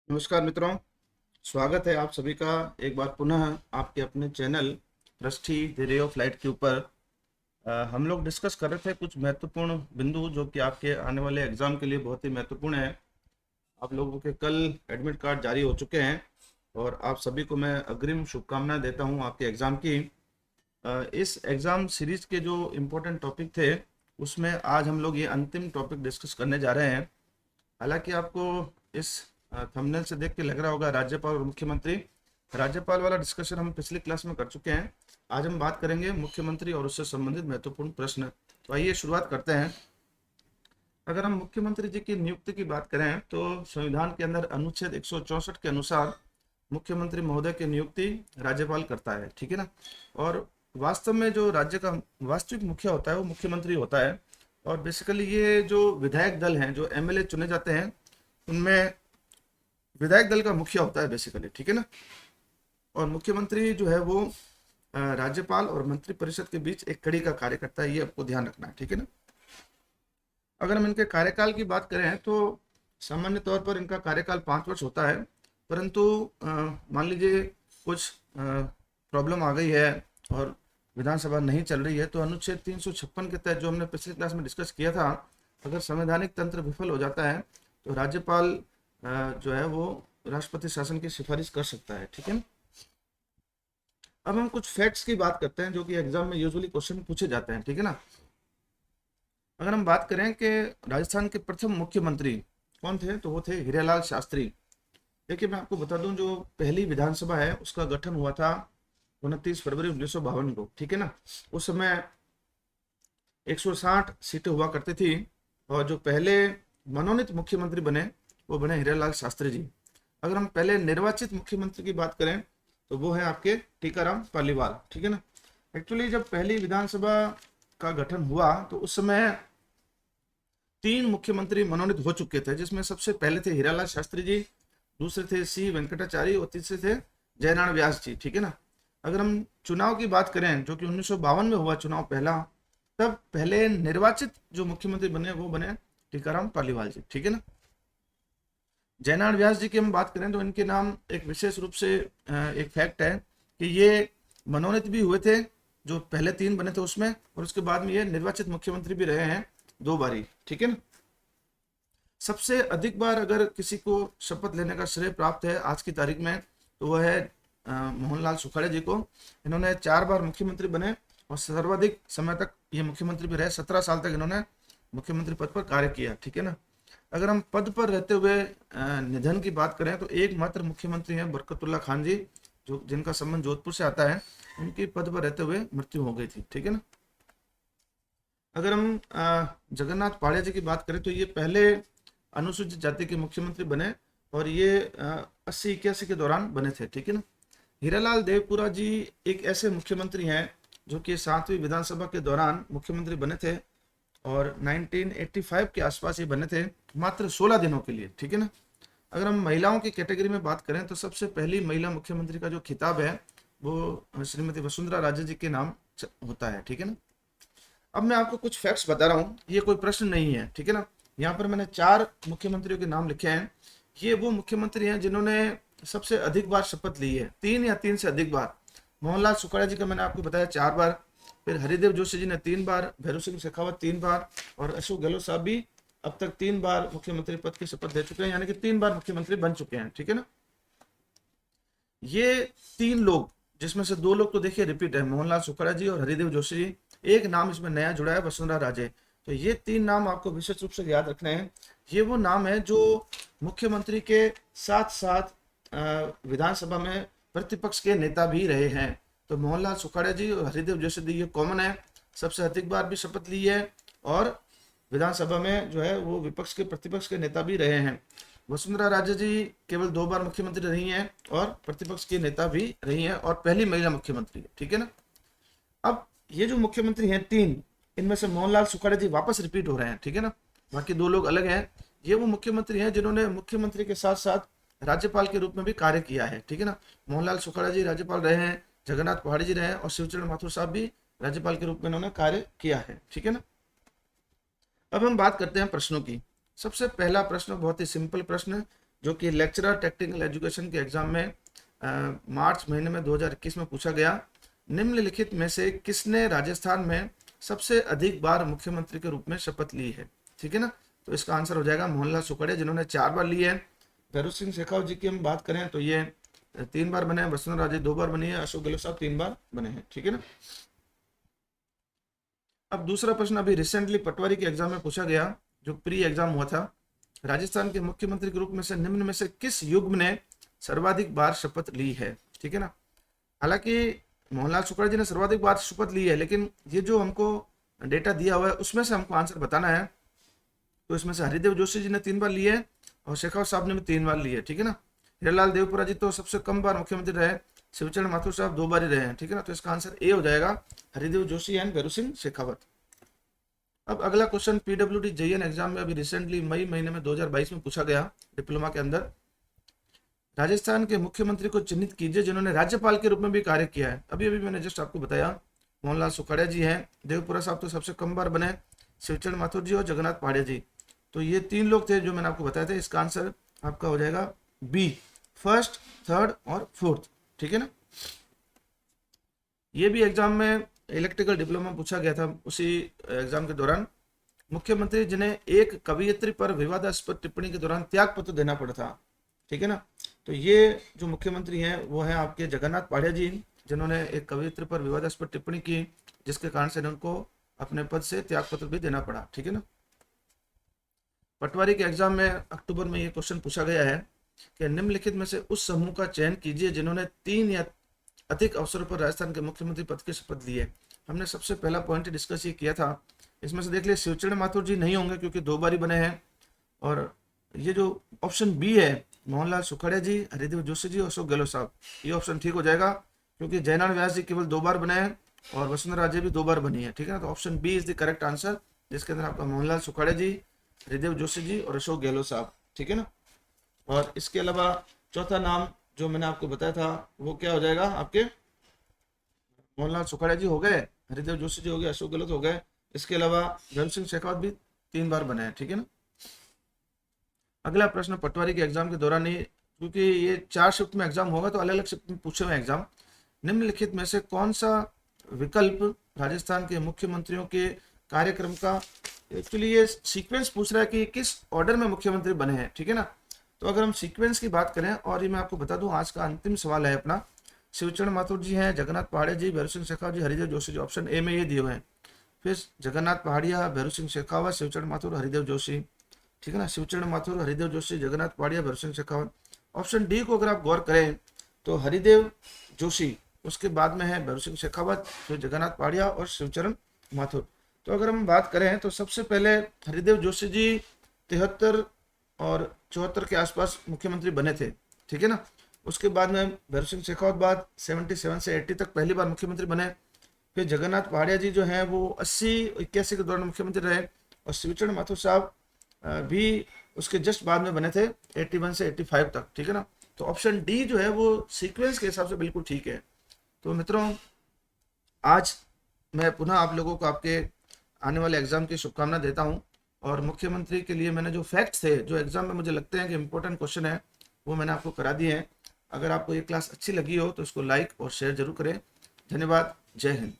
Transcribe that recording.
नमस्कार मित्रों, स्वागत है आप सभी का एक बार पुनः आपके अपने चैनल पृष्ठी द रे ऑफ लाइट के ऊपर। हम लोग डिस्कस कर रहे थे कुछ महत्वपूर्ण बिंदु जो कि आपके आने वाले एग्जाम के लिए बहुत ही महत्वपूर्ण है। आप लोगों के कल एडमिट कार्ड जारी हो चुके हैं और आप सभी को मैं अग्रिम शुभकामनाएं देता हूं आपके एग्ज़ाम की। इस एग्ज़ाम सीरीज के जो इम्पोर्टेंट टॉपिक थे उसमें आज हम लोग ये अंतिम टॉपिक डिस्कस करने जा रहे हैं। हालांकि आपको इस थंबनेल से देख के लग रहा होगा राज्यपाल और मुख्यमंत्री। राज्यपाल वाला डिस्कशन हम पिछली क्लास में कर चुके हैं। आज हम बात करेंगे मुख्यमंत्री और उससे संबंधित महत्वपूर्ण प्रश्न। तो आइए शुरुआत करते हैं। अगर हम मुख्यमंत्री जी की नियुक्ति की बात करें तो संविधान के अंदर अनुच्छेद 164 के अनुसार मुख्यमंत्री महोदय की नियुक्ति राज्यपाल करता है, ठीक है ना। और वास्तव में जो राज्य का वास्तविक मुखिया होता है वो मुख्यमंत्री होता है। और बेसिकली ये जो विधायक दल हैं, जो एमएलए चुने जाते हैं, उनमें विधायक दल का मुखिया होता है बेसिकली, ठीक है ना। और मुख्यमंत्री जो है वो राज्यपाल और मंत्रिपरिषद के बीच एक कड़ी का कार्य करता है, ये आपको ध्यान रखना है, ठीक है ना। अगर हम इनके कार्यकाल की बात करें तो सामान्य तौर पर इनका कार्यकाल 5 वर्ष होता है, परंतु मान लीजिए कुछ प्रॉब्लम आ गई है और विधानसभा नहीं चल रही है तो अनुच्छेद 356 के तहत जो हमने पिछली क्लास में डिस्कस किया था, अगर संवैधानिक तंत्र विफल हो जाता है तो राज्यपाल जो है वो राष्ट्रपति शासन की सिफारिश कर सकता है, ठीक है ना। अब हम कुछ फैक्ट्स की बात करते हैं जो कि एग्जाम में यूजुअली क्वेश्चन पूछे जाते हैं, ठीक है ना। अगर हम बात करें कि राजस्थान के प्रथम मुख्यमंत्री कौन थे तो वो थे हीरालाल शास्त्री। देखिए मैं आपको बता दूं, जो पहली विधानसभा है उसका गठन हुआ था 29 फरवरी 1952 को, ठीक है ना। उस समय 160 सीटें हुआ करती थी और जो पहले मनोनीत मुख्यमंत्री बने वो बने हीरालाल शास्त्री जी। अगर हम पहले निर्वाचित मुख्यमंत्री की बात करें तो वो है आपके टीकाराम पालीवाल, ठीक है ना। एक्चुअली जब पहली विधानसभा का गठन हुआ तो उस समय 3 मुख्यमंत्री मनोनीत हो चुके थे, जिसमें सबसे पहले थे हीरालाल शास्त्री जी, दूसरे थे सी वेंकटाचार्य और तीसरे थे जयनारायण व्यास जी, ठीक है ना। अगर हम चुनाव की बात करें जो कि 1952 में हुआ चुनाव पहला, तब पहले निर्वाचित जो मुख्यमंत्री बने वो बने टीकाराम पालीवाल जी, ठीक है ना। जयनारायण व्यास जी की हम बात करें तो इनके नाम एक विशेष रूप से एक फैक्ट है कि ये मनोनीत भी हुए थे जो पहले 3 बने थे उसमें, और उसके बाद में ये निर्वाचित मुख्यमंत्री भी रहे हैं 2 बारी, ठीक है ना। सबसे अधिक बार अगर किसी को शपथ लेने का श्रेय प्राप्त है आज की तारीख में तो वह है मोहनलाल सुखाड़े जी को। इन्होंने 4 बार मुख्यमंत्री बने और सर्वाधिक समय तक ये मुख्यमंत्री भी रहे, 17 साल तक इन्होंने मुख्यमंत्री पद पर कार्य किया, ठीक है ना। अगर हम पद पर रहते हुए निधन की बात करें तो एकमात्र मुख्यमंत्री हैं बरकतुल्ला खान जी, जो जिनका संबंध जोधपुर से आता है, उनकी पद पर रहते हुए मृत्यु हो गई थी, ठीक है ना। अगर हम जगन्नाथ पाड़े जी की बात करें तो ये पहले अनुसूचित जाति के मुख्यमंत्री बने और ये 80-81 के दौरान बने थे, ठीक है ना। हीरालाल देवपुरा जी एक ऐसे मुख्यमंत्री हैं जो कि 7वीं विधानसभा के दौरान मुख्यमंत्री बने थे और 1985 के आसपास ये बने थे, मात्र 16 दिनों के लिए, ठीक है ना। अगर हम महिलाओं की कैटेगरी में बात करें तो सबसे पहली महिला मुख्यमंत्री का जो खिताब है वो श्रीमती वसुंधरा राजे जी के नाम होता है, ठीक है ना। अब मैं आपको कुछ फैक्ट्स बता रहा हूँ, ये कोई प्रश्न नहीं है, ठीक है ना। यहाँ पर मैंने 4 मुख्यमंत्रियों के नाम लिखे हैं। ये वो मुख्यमंत्री हैं जिन्होंने सबसे अधिक बार शपथ ली है, 3 या 3 से अधिक बार। मोहनलाल सुखाड़ा जी का मैंने आपको बताया 4 बार, फिर हरिदेव जोशी जी ने 3 बार, भैरव सिंह शेखावत 3 बार और अशोक गहलोत साहब भी अब तक 3 बार मुख्यमंत्री पद की शपथ ले चुके हैं, यानी कि 3 बार मुख्यमंत्री बन चुके हैं, ठीक है ना। ये 3 लोग, जिसमें से 2 लोग तो देखिए रिपीट है, मोहनलाल सुखाड़ा जी और हरिदेव जोशी जी। एक नाम इसमें नया जुड़ा है, वसुंधरा राजे। तो ये 3 नाम आपको विशेष रूप से याद रखने हैं। ये वो नाम है जो मुख्यमंत्री के साथ साथ विधानसभा में प्रतिपक्ष के नेता भी रहे हैं। तो मोहनलाल सुखाड़ा जी और हरिदेव जोशी जी ये कॉमन है, सबसे अधिक बार भी शपथ ली है और विधानसभा में जो है वो विपक्ष के प्रतिपक्ष के नेता भी रहे हैं। वसुंधरा राजे जी केवल 2 बार मुख्यमंत्री रही हैं और प्रतिपक्ष के नेता भी रही हैं और पहली महिला मुख्यमंत्री है, ठीक है ना। अब ये जो मुख्यमंत्री हैं 3, इनमें से मोहनलाल सुखाड़े जी वापस रिपीट हो रहे हैं, ठीक है ना। बाकी 2 लोग अलग हैं। ये वो मुख्यमंत्री हैं जिन्होंने मुख्यमंत्री के साथ साथ राज्यपाल के रूप में भी कार्य किया है, ठीक है ना। मोहनलाल सुखाड़ा जी राज्यपाल रहे हैं, जगन्नाथ पहाड़ी जी रहे हैं और शिवचरण माथुर साहब भी राज्यपाल के रूप में इन्होंने कार्य किया है, ठीक है ना। अब हम बात करते हैं प्रश्नों की। सबसे पहला प्रश्न बहुत ही सिंपल प्रश्न, जो कि लेक्चरर टेक्निकल एजुकेशन के एग्जाम में मार्च महीने में 2021 में पूछा गया। निम्नलिखित में से किसने राजस्थान में सबसे अधिक बार मुख्यमंत्री के रूप में शपथ ली है? ठीक है ना, तो इसका आंसर हो जाएगा मोहनलाल सुखाड़िया, जिन्होंने 4 बार ली है। भैरव सिंह शेखावत जी की हम बात करें तो ये 3 बार बने हैं, वसुंधरा राजे 2 बार बनी है, अशोक गहलोत साहब 3 बार बने हैं। ठीक है ना। अब दूसरा प्रश्न अभी रिसेंटली पटवारी के एग्जाम में पूछा गया, जो प्री एग्जाम हुआ था। राजस्थान के मुख्यमंत्री के रूप में से निम्न में से किस युग्म ने सर्वाधिक बार शपथ ली है? ठीक है ना। हालांकि मोहनलाल सुखाड़िया जी ने सर्वाधिक बार शपथ ली है, लेकिन ये जो हमको डेटा दिया हुआ है उसमें से हमको आंसर बताना है। तो इसमें से हरिदेव जोशी जी ने 3 बार लिए और शेखावत साहब ने भी 3 बार लिए। ठीक है ना। हीरालाल देवपुरा जी तो सबसे कम बार मुख्यमंत्री रहे, शिवचरण माथुर साहब 2 बार ही रहे हैं। ठीक है ना। तो इसका आंसर ए हो जाएगा, हरिदेव जोशी एंड भैरव सिंह शेखावत। अब अगला क्वेश्चन पीडब्ल्यूडी जेईएन एग्जाम में अभी रिसेंटली मई महीने में 2022 में पूछा गया, डिप्लोमा के अंदर। राजस्थान के मुख्यमंत्री को चिन्हित कीजिए जिन्होंने राज्यपाल के रूप में भी कार्य किया है। अभी अभी मैंने जस्ट आपको बताया, मोहनलाल सुखाड़िया जी हैं, देवपुरा साहब तो सबसे कम बार बने, शिवचरण माथुर जी और जगन्नाथ पहाड़िया जी। तो ये 3 लोग थे जो मैंने आपको बताए थे। इसका आंसर आपका हो जाएगा बी, फर्स्ट, थर्ड और फोर्थ। ठीक है ना। ये भी एग्जाम में इलेक्ट्रिकल डिप्लोमा पूछा गया था उसी एग्जाम के दौरान। मुख्यमंत्री जिन्हें एक कवयित्री पर विवादास्पद टिप्पणी के दौरान त्याग पत्र देना पड़ा था। ठीक है ना। तो ये जो मुख्यमंत्री हैं वो हैं आपके जगन्नाथ पहाड़िया जी, जिन्होंने एक कवयित्री पर विवादास्पद टिप्पणी की, जिसके कारण से उनको अपने पद से त्याग पत्र भी देना पड़ा। ठीक है ना। पटवारी के एग्जाम में अक्टूबर में ये क्वेश्चन पूछा गया है कि निम्नलिखित में से उस समूह का चयन कीजिए जिन्होंने 3 या अधिक अवसरों पर राजस्थान के मुख्यमंत्री पद की शपथ ली है। हमने सबसे पहला पॉइंट डिस्कस ये किया था। इसमें से देख लिया, शिवचरण माथुर जी नहीं होंगे क्योंकि 2 बार ही बने हैं। और ये जो ऑप्शन बी है, मोहनलाल सुखाड़िया जी, हरिदेव जोशी जी और अशोक गहलोत साहब, ये ऑप्शन ठीक हो जाएगा क्योंकि जयनारायण व्यास जी केवल 2 बार बने हैं और वसुंधरा राजे भी 2 बार बनी है। ठीक है ना। तो option B is the correct answer, जिसके अंदर आपका मोहनलाल सुखाड़िया जी, हरिदेव जोशी जी और अशोक गहलोत साहब। ठीक है ना। और इसके अलावा चौथा नाम जो मैंने आपको बताया था वो क्या हो जाएगा, आपके मोहनलाल सुखाड़िया जी हो गए, हरिदेव जोशी जी हो गए, अशोक गहलोत हो गए। इसके अलावा भैरव सिंह शेखावत भी 3 बार बने हैं। ठीक है ना। अगला प्रश्न पटवारी के एग्जाम के दौरान ही, क्योंकि ये 4 शिफ्ट में एग्जाम होगा तो अलग अलग शिफ्ट में पूछे हुए एग्जाम। निम्नलिखित में से कौन सा विकल्प राजस्थान के मुख्यमंत्रियों के कार्यक्रम का, एक्चुअली ये सीक्वेंस पूछ रहा है कि किस ऑर्डर में मुख्यमंत्री बने हैं। ठीक है ना। तो अगर हम सीक्वेंस की बात करें, और ये मैं आपको बता दूं आज का अंतिम सवाल है अपना, शिवचरण माथुर जी हैं, जगन्नाथ पहाड़िया जी, भैरव सिंह शेखावत जी, हरिदेव जोशी जी, ऑप्शन ए में ये दिए हुए हैं। फिर जगन्नाथ पहाड़िया, भैरव सिंह शेखावत, शिवचरण माथुर, हरिदेव जोशी। ठीक है ना। शिवचरण माथुर, हरिदेव जोशी, जगन्नाथ पहाड़िया, भैरव सिंह शेखावत। ऑप्शन डी को अगर आप गौर करें तो हरिदेव जोशी, उसके बाद में है भैरव सिंह शेखावत, फिर जगन्नाथ पहाड़िया और शिवचरण माथुर। तो अगर हम बात करें तो सबसे पहले हरिदेव जोशी जी 73 और 74 के आसपास मुख्यमंत्री बने थे। ठीक है ना। उसके बाद में भैरव सिंह शेखावत बाद 77 से 80 तक पहली बार मुख्यमंत्री बने। फिर जगन्नाथ पहाड़िया जी जो हैं वो 80-81 के दौरान मुख्यमंत्री रहे, और शिवचरण माथुर साहब भी उसके जस्ट बाद में बने थे 81 से 85 तक। ठीक है ना। तो ऑप्शन डी जो है वो सीक्वेंस के हिसाब से बिल्कुल ठीक है। तो मित्रों, आज मैं पुनः आप लोगों को आपके आने वाले एग्जाम की शुभकामना देता हूं, और मुख्यमंत्री के लिए मैंने जो फैक्ट्स थे, जो एग्जाम में मुझे लगते हैं कि इंपॉर्टेंट क्वेश्चन है, वो मैंने आपको करा दिए हैं। अगर आपको ये क्लास अच्छी लगी हो तो इसको लाइक और शेयर जरूर करें। धन्यवाद। जय हिंद।